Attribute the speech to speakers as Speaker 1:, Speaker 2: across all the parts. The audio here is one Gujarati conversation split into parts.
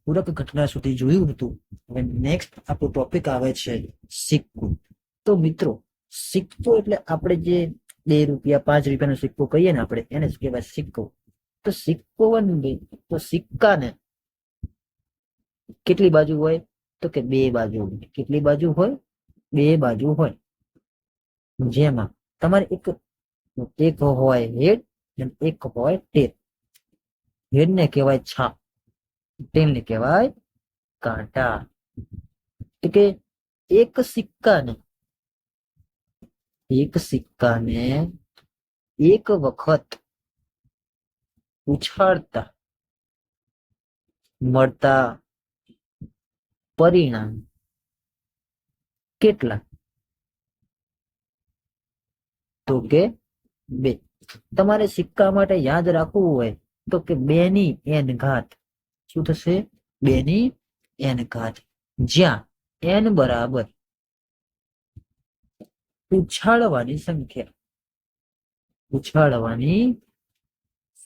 Speaker 1: પૂરક ઘટના સુધી જોયું હતું. હવે નેક્સ્ટ આપણો ટોપિક આવે છે સિક્કો. તો મિત્રો સિક્કો એટલે આપણે જે 2 રૂપિયા 5 રૂપિયાનો સિક્કો કહીએ ને આપણે એને જ કહેવાય સિક્કો. તો સિક્કો તો સિક્કાને કેટલી બાજુ હોય? તો કે 2 બાજુ હોય. કેટલી બાજુ હોય? 2 બાજુ હોય. જેમાં તમારે એક હોય હેડ અને એક હોય ટેલ. હેડ ને કહેવાય છાપ, ટેલ ને કહેવાય કાંટા. તો કે એક સિક્કાને એક વખત ઉછાળતા મળતા પરિણામ કેટલા? તો કે 2. તમારે સિક્કા માટે યાદ રાખવું હોય તો કે 2 ની n ઘાત. શું થશે? 2 ની n ઘાત. જ્યાં n બરાબર ઉછાળવાની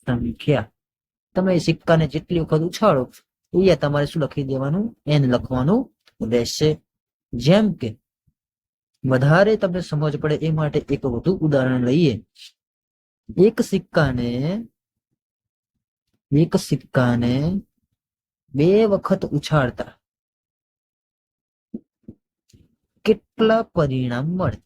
Speaker 1: સંખ્યા. તમે સિક્કાને જેટલી વખત ઉછાળો એ તમારે શું લખી દેવાનું? n લખવાનું રહેશે. જેમ કે વધારે તમને સમજ પડે એ માટે એક વધુ ઉદાહરણ લઈએ. એક સિક્કાને 2 વખત ઉછાળતા કેટલા પરિણામ મળે?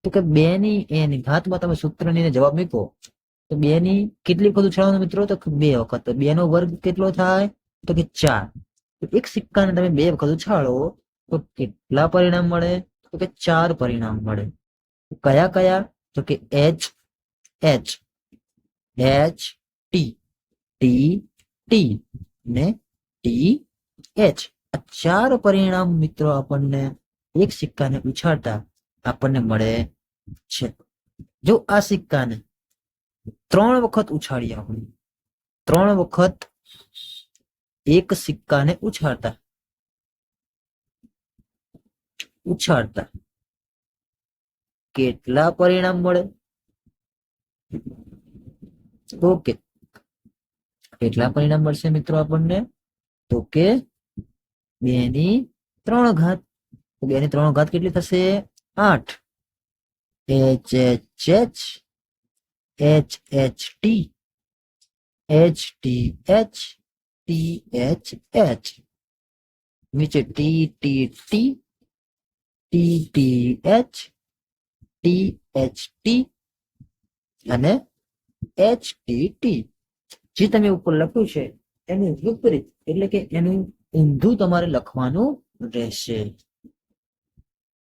Speaker 1: તો કે 2 ની n ઘાતમાં તમે સૂત્રની જવાબ મૂકો તો 2 ની કેટલી વખત ઉછાળવાનું મિત્રો? તો 2 વખત. તો 2 નો વર્ગ કેટલો થાય? તો કે 4. એક સિક્કાને તમે 2 વખત ઉછાળો તો કેટલા પરિણામ મળે? તો કે 4 પરિણામ મળે. કયા? તો કે H T ને TH. આ 4 પરિણામ મિત્રો આપણને એક સિક્કાને ઉછાળતા આપણને મળે છે. જો આ સિક્કાને 3 વખત ઉછાળીએ આપણે, 3 વખત એક સિક્કાને ઉછાળતા કેટલા પરિણામ મળે? ઓકે, કેટલા પરિણામ મળશે મિત્રો આપણને? તો કે 2 ની 3 ઘાત. 2 ની 3 ઘાત કેટલી થશે? 8. HH TH નીચે TTH અને HTT. જે તમે ઉપર લખ્યું છે એનું વિપરીત એટલે કે એનું ઊંધું તમારે લખવાનું રહેશે.